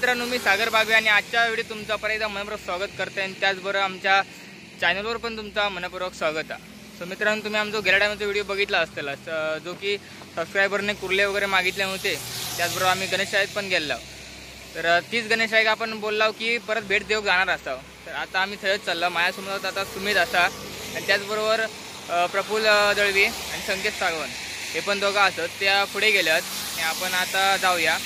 मित्रांनो, मी सागर बागवे आणि आजच्या व्हिडिओ तुमचं परत एकदा मनपूर्वक स्वागत करते आणि त्याचबरोबर आमच्या चॅनलवर पण तुमचा मनपूर्वक स्वागत आहे. सो मित्रांनो, तुम्ही आमचा गेल्या टायमाचा व्हिडिओ बघितला असताल, जो की सबस्क्रायबरने कुर्ले वगैरे मागितले होते. त्याचबरोबर आम्ही गणेश शाळेत पण गेलो. तर तीच गणेश शाळेत आपण बोललो की परत भेट देऊ जाणार असावं. तर आता आम्ही थंच चाललो. माझ्यासमोर आता सुमित असा आणि त्याचबरोबर प्रफुल्ल दळवी आणि संकेत सागवण हे पण दोघं असत. त्या पुढे गेल्यात आणि आपण आता जाऊया.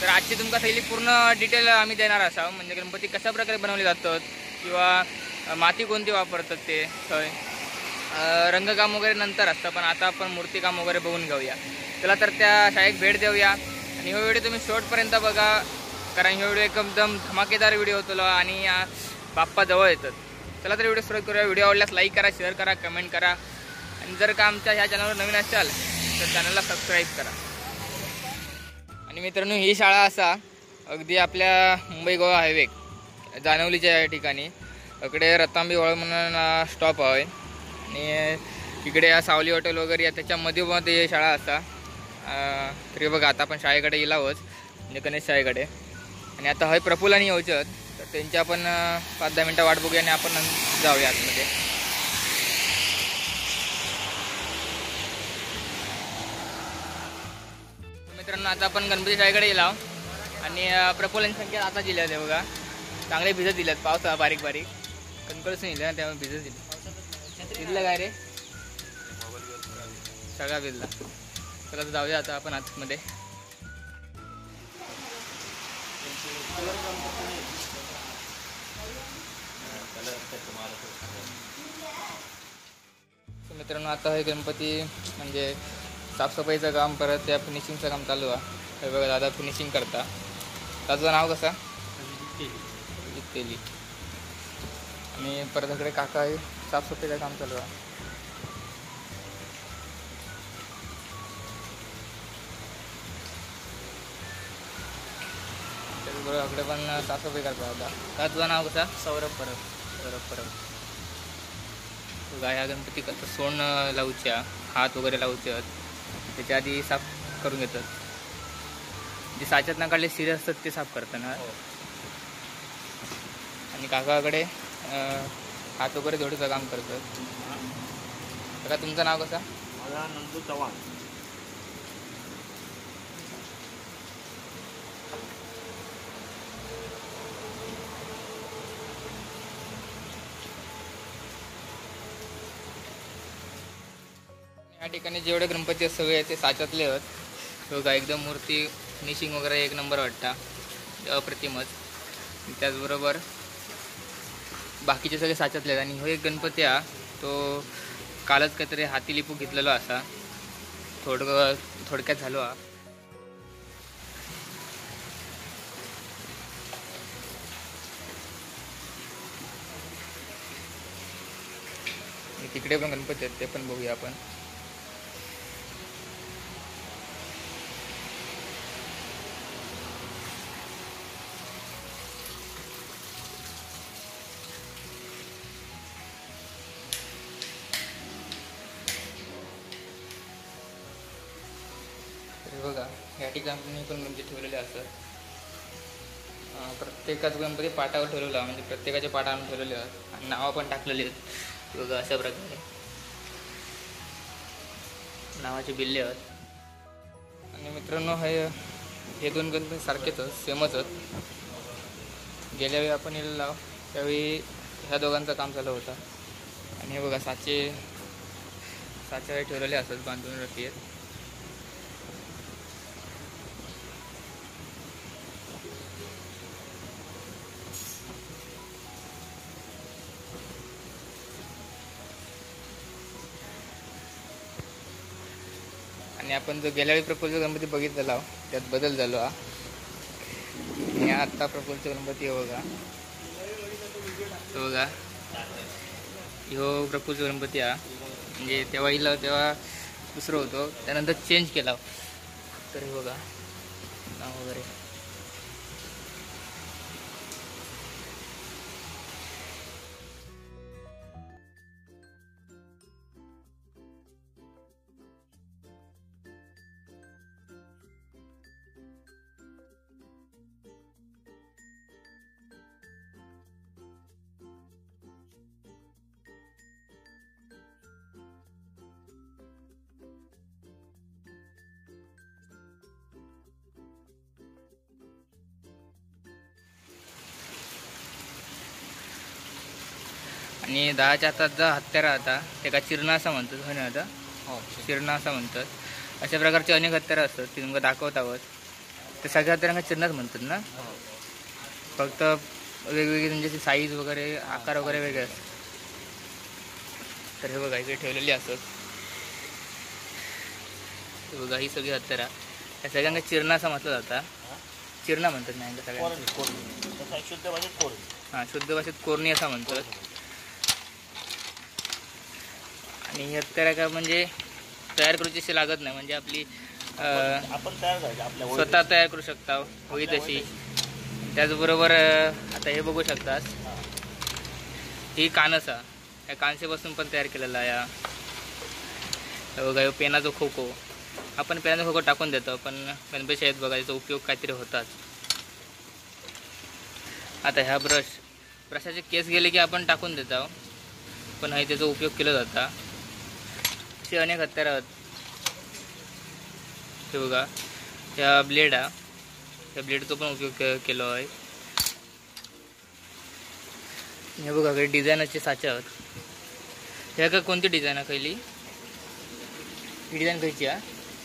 तर आजची तुमका थैली पूर्ण डिटेल आम्ही देणार असाव. म्हणजे गणपती कशा प्रकारे बनवले जातात किंवा माती कोणती वापरतात ते थंय. रंगकाम वगैरे नंतर असतं, पण आता आपण मूर्तिकाम वगैरे बघून घेऊया. चला तर त्या शाळेत भेट देऊया. आणि हा व्हिडिओ तुम्ही शेवटपर्यंत बघा, कारण हा व्हिडिओ एकदम धमाकेदार व्हिडिओ होतो आणि बाप्पा जवळ येतात. चला तर व्हिडिओ सुरू करूया. व्हिडिओ आवडल्यास लाईक करा, शेअर करा, कमेंट करा आणि जर का आमच्या ह्या चॅनलवर नवीन असाल तर चॅनलला सबस्क्राईब करा. आणि मित्रांनो, ही शाळा असा अगदी आपल्या मुंबई गोवा हायवे जानवलीच्या या ठिकाणी इकडे रतांबी वळ म्हणून स्टॉप आहे आणि इकडे या सावली हॉटेल वगैरे त्याच्यामध्ये मध्ये शाळा असा. तरी बघा आता आपण शाळेकडे गेलावच, म्हणजे गणेश शाळेकडे. आणि आता हय प्रफुल्लानी येऊच्यात, तर त्यांची आपण 5-10 मिनटं वाट बघूया आणि आपण जाऊया आतमध्ये. मित्रांनो, आता आपण गणपती शाळेकडे गेलो आणि प्रफुल्लांची संख्या आता दिल्या होत्या बघा. चांगले भिजत दिल्यात, पाऊस बारीक बारीक कणकळसून दिलं ना, त्यामुळे भिजत दिलं. भिजलं काय रे? सगळा भिजला. तर जाऊया आता आपण आतमध्ये. मित्रांनो, आता हे गणपती म्हणजे साफसफाईचं काम, परत त्या फिनिशिंगचं काम चालू आहे. हे बघा दादा फिनिशिंग करता. त्याचं नाव कसं? तेली. आणि परत इकडे काका हे साफसफाईचं काम चालू आहे. त्याचबरोबर इकडे पण साफसफाई करता आता. काय तुझं नाव कसं? सौरभ परब. ह्या गणपती कसं सोन लावच्या, हात वगैरे लावतात, त्याच्या आधी साफ करून घेतात. जे साच्यात ना काढले सिरे असतात ते साफ करताना. आणि काकाकडे हात वगैरे जोडीचं काम करतात. काका तुमचं नाव कसं? माझा नंदू चव्हाण. या ठिकाणी जेवढे गणपती सगळे आहेत ते साच्यातले आहेत. बघा एकदम मूर्ती फिनिशिंग वगैरे एक नंबर वाटता, अप्रतिमच. त्याचबरोबर बाकीचे सगळे साच्यातले आहेत. आणि हो एक गणपती हा तो कालच काहीतरी हाती लिपू घेतलेला असा, थोडक्यात झालो हा. तिकडे पण गणपती आहेत, ते पण बघूया आपण. बघा या ठिकाणी पण गणपती ठेवलेले असतात. प्रत्येकाच गणपती पाटावर ठेवलेला, म्हणजे प्रत्येकाच्या पाटावर ठेवलेले आहेत आणि नावं पण टाकलेली आहेत. बघा अशा प्रकारे नावाचे बिल्ले आहेत. आणि मित्रांनो, हे दोन गणपती सारखेच सेमच आहेत. गेल्या वेळी आपण येलेला त्यावेळी ह्या दोघांचं काम चालू होतं. आणि हे बघा साचे ठेवलेले असतात बांधून रखी आहेत. आणि आपण जो गेल्या वेळी प्रफुल्लचा गणपती बघितलेला त्यात बदल झालो हा. आणि आत्ता प्रफुल्लचा गणपती बघा, तो बघा ह्यो प्रफुल्लचा गणपती हा. म्हणजे तेव्हा येईल तेव्हा दुसरं होतो, त्यानंतर चेंज केला. तर हे बघा नाव वगैरे. आणि 10च्या हातात जो हत्यारा आता त्याला चिरणा असं म्हणतात हो ना आता हो चिरणा असं म्हणतात. अशा प्रकारचे अनेक हत्यारं असतात ती तुमका दाखवतावत. ते सगळ्या हत्यारांना चिरणाच म्हणतात ना. फक्त वेगवेगळी म्हणजे साईज वगैरे आकार वगैरे वेगळे असतात. तर हे बघा इकडे ठेवलेली असतात. हे बघा ही सगळी हत्यारा या सगळ्यांना चिरणा असं म्हटलं जातं. चिरणा म्हणतात नाही का सगळ्यांना. शुद्ध भाषेत कोरणी. हां शुद्ध भाषेत कोरणी असं म्हणतात. आणि ही हत्यारा का म्हणजे तयार करूची अशी लागत नाही. म्हणजे आपली आपण तयार करायचं आपल्या स्वतः तयार करू शकता होई तशी. त्याचबरोबर आता हे बघू शकतात ही कानसा या कानसेपासून पण तयार केलेला आहे. या बघा पेनाचा खोखो आपण पेनाचा खोखो टाकून देतो पण गणपती आहेत बघा याचा उपयोग काहीतरी होतात. आता ह्या ब्रशाचे केस गेले की आपण टाकून देतो पण हे त्याचा उपयोग केला जाता. असे अनेक हत्यारं आहेत. हे बघा त्या ब्लेड हा त्या ब्लेडचा पण उपयोग केला आहे. हे बघा काही डिझायनरचे साचे आहेत. ह्या का कोणती डिझाईन आहे पहिली ही डिझाईन खायची हा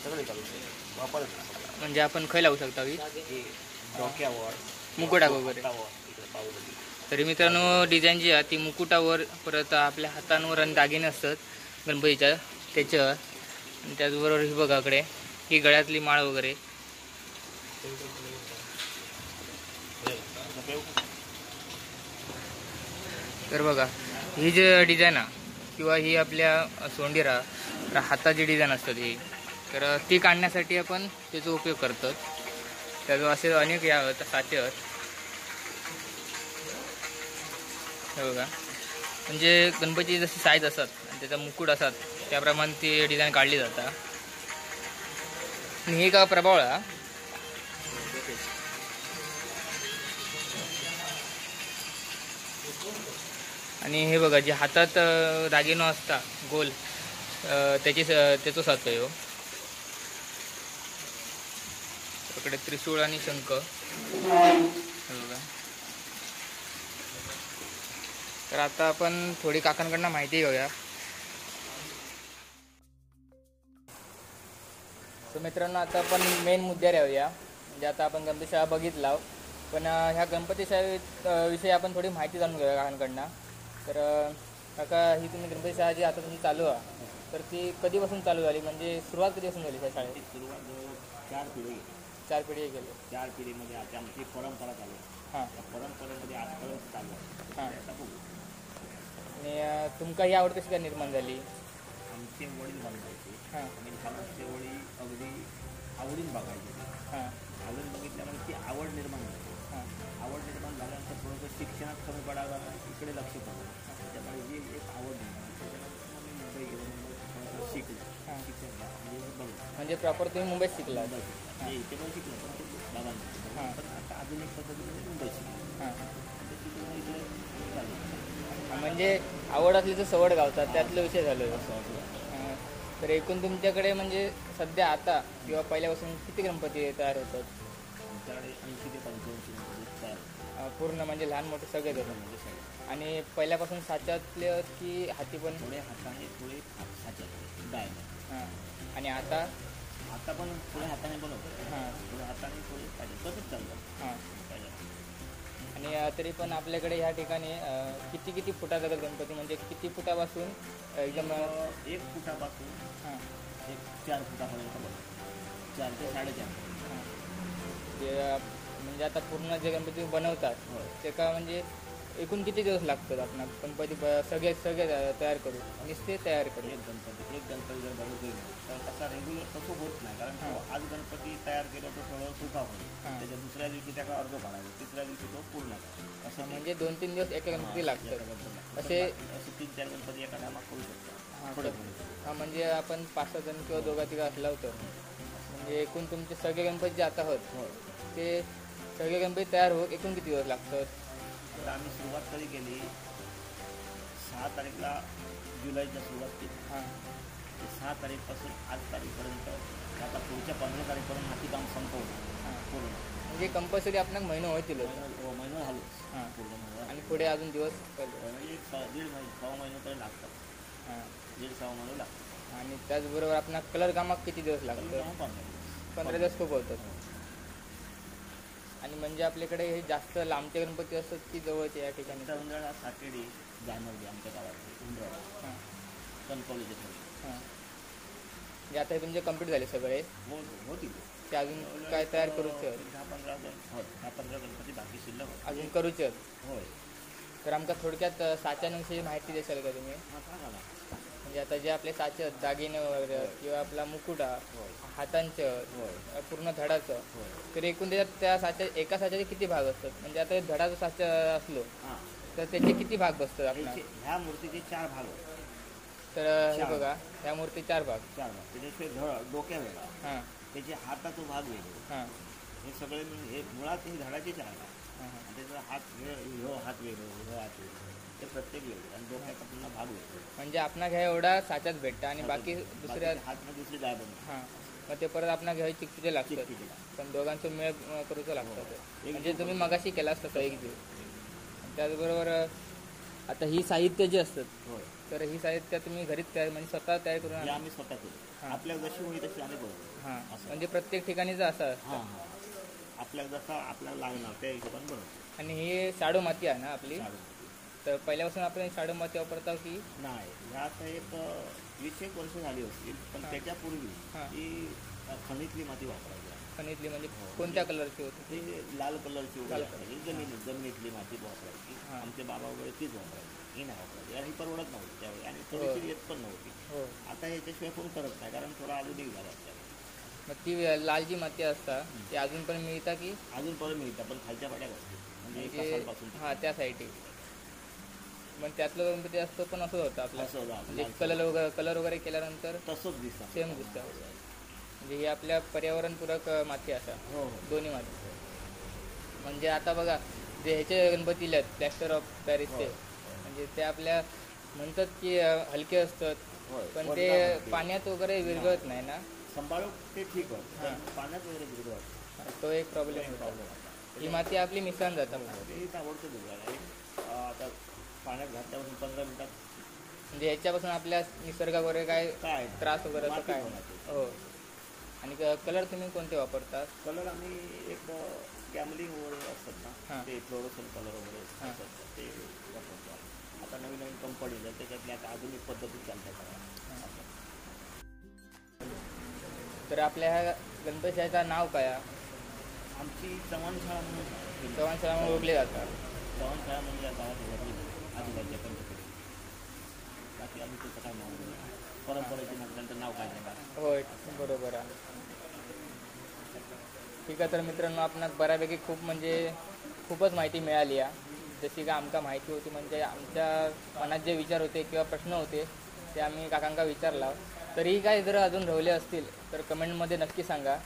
सगळे वापर म्हणजे आपण खै लावू शकता ही डोक्यावर मुकुटा वगैरे. इकडे पावडर. तरी मित्रांनो डिझाईन जी आहे ती मुकुटावर परत आपल्या हातांवर आणि दागिने असतात गणपतीच्या त्याच्यावर. आणि त्याचबरोबर ही बघा कडे ही गळ्यातली माळ वगैरे. तर बघा ही जी डिझाईन आहे किंवा ही आपल्या सोंडीरा हाताची डिझाईन असतात ही तर ती काढण्यासाठी आपण त्याचा उपयोग करतो. त्याचं असे अनेक या साचे आहेत. हे बघा म्हणजे गणपतीची जशी साईज असतात आणि त्याचा मुकुट असतात त्याप्रमाणे ती डिझाईन काढली जातात. आणि हे का प्रभाव हा आणि हे बघा जे हातात दागिनो असता गोल त्याचो साचो ह्यो. इकडे त्रिशूळ आणि शंख. हे बघा तर आता आपण थोडी काकांकडनं माहिती घेऊया. तर मित्रांनो आता आपण मेन मुद्द्यावर येऊया. म्हणजे आता आपण गणपती शाळा बघितला पण ह्या गणपती शाळेविषयी आपण थोडी माहिती जाणून घेऊया काकांकडनं. तर काका ही तुम्ही गणपती शाळा जी आता तुमची चालू आहे तर ती कधीपासून चालू झाली म्हणजे सुरुवात कधीपासून झाली त्या शाळेची. सुरुवात 4 पिढी गेली. 4 पिढीमध्ये आता आमची परंपरा चालू आहे. हां त्या परंपरेमध्ये आजपर्यंत चालू आहे. हां आता बघू आणि तुमका ही आवड कशी काय निर्माण झाली. आमचे वडील बनवायचे हां आणि आमचे वडील अगदी आवडीन बघायचे. हां आवडीन बघितल्यामुळे ती आवड निर्माण झाली. हां आवड निर्माण झाल्यानंतर थोडंसं शिक्षणात कमी पडायला इकडे लक्ष पडलं. त्याच्यामुळे जी एक आवड निर्माण त्याच्यानंतर मग मी मुंबई गेलो. थोडंसं शिकलो. हां शिक्षण म्हणजे बघू म्हणजे प्रॉपर तुम्ही मुंबईत शिकला. हे इथे पण शिकलो पण ते बाबांना. हां पण आता आधुनिक पद्धतीमध्ये मुंबई शिकलो. हां तिकडून इकडे चालू. म्हणजे आवड असली तर सवड गावतात त्यातला विषय झालो. असं वाटलं. तर एकूण तुमच्याकडे म्हणजे सध्या आता किंवा पहिल्यापासून किती गणपती तयार होतात. आमच्याकडे 80 ते 85 गणपती तयार पूर्ण म्हणजे लहान मोठे सगळे धरून. म्हणजे सगळे आणि पहिल्यापासून साच्यातले की हाती पण. थोडे हाताने थोडे हाताचे डाय. हां आणि आता आता पण थोडे हाताने बनवतो. हां थोडे हाताने थोडे पाहिजे तसंच चालतं हां पाहिजे. आणि तरी पण आपल्याकडे ह्या ठिकाणी किती फुटाचा गणपती म्हणजे किती फुटापासून एकदम 1 फुटापासून हां 4 फुटापर्यंत बनवतो. 4 ते 4.5. हां जे म्हणजे आता पूर्ण जे गणपती बनवतात होय. ते का म्हणजे एकूण किती दिवस लागतात आपण गणपती सगळे तयार करू नुसते तयार करू. एक गणपती जर बनवतो तर तसा रेग्युलर तसं होत नाही. कारण तो आज गणपती तयार केला तर थोडं सुका होईल. हां. त्याच्या दुसऱ्या दिवशी त्याला अर्ध काढायचं. तिसऱ्या दिवशी तो पूर्ण करायचा. असं म्हणजे 2-3 दिवस एका गणपती लागतात असे. असे 3-4 गणपती एका टायमात करू शकतो. हां थोडे हां म्हणजे आपण 5-6 जण किंवा 2-3 असला होतो म्हणजे एकूण तुमचे सगळे गणपती जे आता होत हो. ते सगळे गणपती तयार होत एकूण किती दिवस लागतात. तर आम्ही सुरुवात कधी केली 6 तारीखला जुलैला सुरुवात केली. हां ते 6 तारीखपासून 8 तारीखपर्यंत आता पुढच्या 15 तारीखपर्यंत हाती काम संपवलं हां पूर्ण. म्हणजे कंपल्सरी आपणाक महिना होतील महिना झालो हां पूर्ण महिना आणि पुढे अजून दिवस पहिले म्हणजे एक दीड महिने 6 महिने तरी लागतात. हां 1.5-6 महिने लागतात. आणि त्याचबरोबर आपणाक कलर कामाक किती दिवस लागतात? जाऊन 15 दिवस खूप होतात. आणि म्हणजे आपल्याकडे हे जास्त लांबचे गणपती असतात की जवळचे या ठिकाणी? उंदराळा सातेडी जाणवली आमच्या गावात उंदराळा हां कणकवलीचे थोडे. हां म्हणजे आता हे तुमचे कंप्लीट झाले सगळे होती ते अजून काय तयार करूचे आहेत? 10-15 गणपती बाकी शिल्लक होते. अजून करूचे आहेत. होय. तर आमका थोडक्यात साच्याविषयी माहिती देशाल का तुम्ही? हां सांगा ना. म्हणजे आता जे आपले साचे आहेत दागिने वगैरे किंवा आपला मुकुटा होय हातांचं होय पूर्ण धडाचं होय. तर एकूण त्याच्यात त्या साच्या एका साच्याचे किती भाग असतात? म्हणजे आता धडाचा साचा असलो हां तर त्याचे किती भाग बसतात आपला? ह्या मूर्तीचे 4 भाग होते. तर हे बघा ह्या मूर्ती 4 भाग. 4 भाग त्याच्याशिवाय डोक्या वेगळा हां त्याचे हाताचा भाग वेगळा. हां हे सगळे मिळून हे मुळात हे झाडाचे 4 भाग. हां हां आणि त्याचा हात ह्यो हात वेगळं ह्यो हात वेगळं ते प्रत्येक वेगळं आणि डोक्याचा पुन्हा भाग वेगळं. म्हणजे आपणा घ्या एवढा साच्याच भेटतं आणि बाकी दुसऱ्या हात दुसरी डाळ बनवतात. हां मग ते परत आपणा घ्यायची चिकटीचे लागतात पण दोघांचं मेळ करूचं लागतं ते. म्हणजे तुम्ही मगाशी केला असतं तो एक दिवस. त्याचबरोबर आता ही साहित्य जी असतात होय तर ही साहित्य तुम्ही घरीच तयार म्हणजे स्वतः तयार करून हे आणा? आम्ही स्वतः केलं. हां. आपल्याला जशी होईल तशी आम्ही बनवतो. हां असं. म्हणजे प्रत्येक ठिकाणीचं असं असतं. हां हां आपल्याला जसा आपल्याला लागणार त्या हिशोबाने बनवतो. आणि ही शाडू माती आहे ना आपली? शाडू. तर पहिल्यापासून आपण शाडू माती वापरता की? नाही ह्यात एक 20 वर्ष झाली असतील पण हां. त्याच्यापूर्वी हां. ती खनिजली माती वापरायची. खनिजली म्हणजे कोणत्या कलरची होती? ते लाल कलरची लाल वगैरे जमिनीतली माती वापरायची. हां. आमचे बाबा वगैरे तीच वापरायची. ही नाही वापरायची आणि ही परवडत नव्हती त्यावेळी आणि हो. थोडीशी येत पण नव्हती. हो आता याच्याशिवाय कोण करत नाही कारण थोडा आधुनिक झाला त्यावेळी. मग ती लाल जी माती असता ती अजून पण मिळता की? अजून परत मिळतं पण खालच्या पाड्या असते म्हणजे एका म्हणजे सालपासून हां त्या साईडे मग त्यातलं गणपती असतं पण असं होतं आपलं असं होतं म्हणजे आपलं. कलर वगैरे केल्यानंतर तसंच दिसतं. सेम दिसतं. म्हणजे ही आपल्या पर्यावरणपूरक माती असा हो हो दोन्ही माती. म्हणजे आता बघा जे ह्याचे गणपती आहेत प्लॅस्टर ऑफ पॅरिसचे हो. म्हणजे ते आपल्या म्हणतात की हलके असतात होय. पण वरला ते माती. पाण्यात वगैरे विरघळत नाही ना? सांभाळून ते ठीक आहे हां. पण पाण्यात वगैरे बिघडत तो एक प्रॉब्लेम होता. ही माती आपली मिसळून जातात ते आवडतं दुसऱ्याला आता पाण्यात घातल्यापासून 15 मिनिटात म्हणजे ह्याच्यापासून आपल्या निसर्गात वगैरे काय काय त्रास वगैरे असं माती काय? होणार. हो आणि कलर तुम्ही कोणते वापरतात? कलर आम्ही एक कॅमलिंग वगैरे असतात ना हां. ते फ्लोरोसन कलर वगैरे हां. असतात ते वापरतो. आता नवीन नवीन कंपनी आहेत त्याच्यातल्या आता आधुनिक पद्धती चालतात. तर आपल्या ह्या गणपतीचं नाव काय आहे? आमची चव्हाणशाळा म्हणून चव्हाणशाळा म्हणून ओळखले जातात. चव्हाणशाळा म्हणजे या गावात उभारली आजूबाजूच्या पंचकृती. बाकी आम्ही त्याचं काय नाव नाही. परंपरेचे म्हटल्यानंतर नाव काय देणार. होय बरोबर आहे. ठीक आहे तर मित्रांनो आपणाक बऱ्यापैकी खूपच माहिती मिळाली आहे. जशी का आमका माहिती होती म्हणजे आमच्या मनात जे विचार होते किंवा प्रश्न होते ते आम्ही काकांका विचारला. तरीही काय जर अजून राहिले असतील तर कमेंटमध्ये नक्की सांगा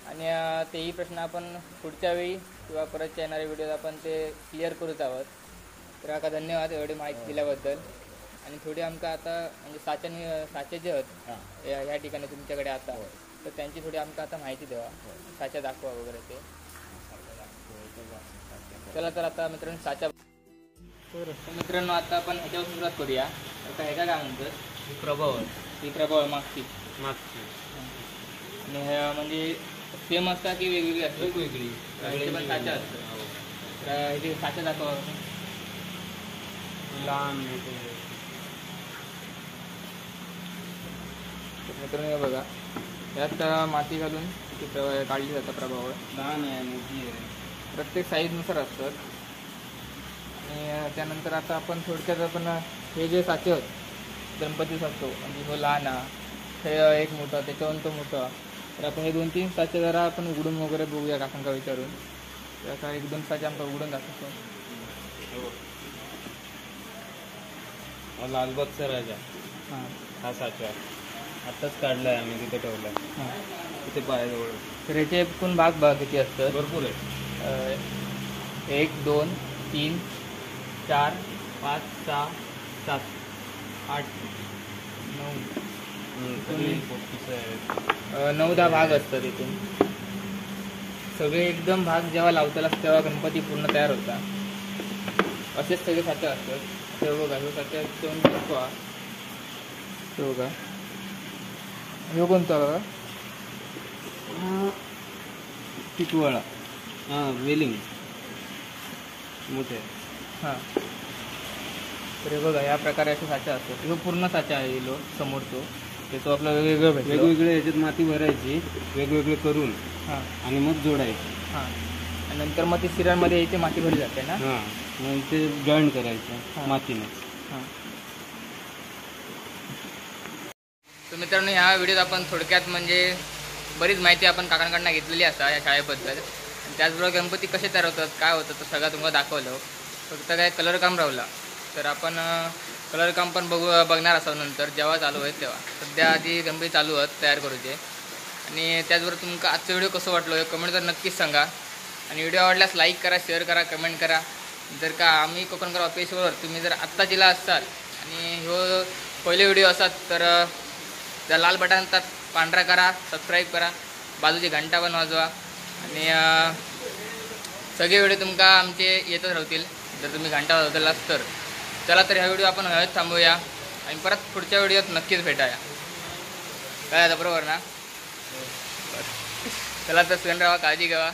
आणि तेही प्रश्न आपण पुढच्या वेळी किंवा परतच्या येणाऱ्या व्हिडिओत आपण ते क्लिअर करूच आहोत. तर काका धन्यवाद एवढी माहिती दिल्याबद्दल. आणि थोडी आमका आता म्हणजे साचे जे आहेत हां ह्या ठिकाणी तुमच्याकडे आता तर त्यांची थोडी आमका आता माहिती द्यावा साच्या दाखवा वगैरे ते. चला तर आता मित्रांनो साच्या तर मित्रांनो आता आपण ह्याच्यावर सुरुवात करूया. आता ह्याच्या काय म्हणतात ही प्रभाव मागची आणि ह्या म्हणजे सेम असतात की वेगवेगळी असतात? वेगवेगळी ह्याचे पण साच्या असतात. तर ह्याची साच्या दाखवा लहान मित्रांनो हे बघा यात माती घालून ती काढली जातात प्रभाव. लहान आहे मोठी आहे. प्रत्येक साईजनुसार असतात. आणि त्यानंतर आता आपण थोडक्यात आपण हे जे साचे आहेत गणपतीच असतो म्हणजे हो लहान हे एक मोठा त्याच्यावरून तो मोठा तर आपण हे 2-3 साचे जरा आपण उघडून वगैरे बघूया काकांका विचारून. तर आता 1-2 साचे आमचा उघडून दाखवतो. लालबागचा राजा हां हा साचा आत्ताच काढलाय आम्ही तिथे ठेवलाय हां तिथे पायाजवळ. तर ह्याचे एकूण भाग किती असतात? भरपूर आहे. 1 2 3 4 5 6 7 8 9 पोपटीचं आहे. 9-10 भाग असतात इथून. सगळे एकदम भाग जेव्हा लावतालास तेव्हा गणपती पूर्ण तयार होता. असेच सगळे साचे असतात. ते बघा ह्यो साचा दोन दिसतो. हे बघा ह्यो कोणता बघा टिटवाळा. हां वेलिंग मोठे. हां तर हे बघा या प्रकारे असे साचा असतात. ह्यो पूर्ण साचा आहे लो समोरचो. तो आपला वेगवेगळं भेटलं. वेगवेगळे ह्याच्यात माती भरायची वेगवेगळे करून हां आणि मग जोडायची. हां आणि नंतर मग ती सिरांमध्ये याची माती भरली जाते ना. हां मग ते जॉईंट हां. करायचं मातीने. हां तर मित्रांनो ह्या व्हिडिओत आपण थोडक्यात म्हणजे बरीच माहिती आपण काकांकडनं घेतलेली असा या शाळेबद्दल. आणि त्याचबरोबर गणपती कसे तयार होतात काय होतं तर सगळं तुम्हाला दाखवलं. फक्त काय कलर काम राहिला तर आपण कलर काम पण बघणार असावं नंतर जेव्हा चालू आहे तेव्हा. सध्या आधी गणपती चालू आहेत तयार करूचे. आणि त्याचबरोबर तुमका आजचा व्हिडिओ कसं वाटलो हे कमेंट तर नक्कीच सांगा. आणि व्हिडिओ आवडल्यास लाईक करा, शेअर करा, कमेंट करा. जर का आम्ही कोकणकर ऑफिसवर तुम्ही जर आत्ता जिला असाल आणि ह्यो पहिले व्हिडिओ असतात तर त्या लाल बटन पांढरा करा, सबस्क्राईब करा, बाजूची घंटा पण वाजवा. आणि सगळे व्हिडिओ तुमका आमचे येतच राहतील जर तुम्ही घंटा वाजवलास तर. चला तर ह्या व्हिडिओ आपण हळद थांबूया आणि परत पुढच्या व्हिडिओत नक्कीच भेटाया. काय आता बरोबर ना. चला तर सण राहा, काळजी घ्यावा.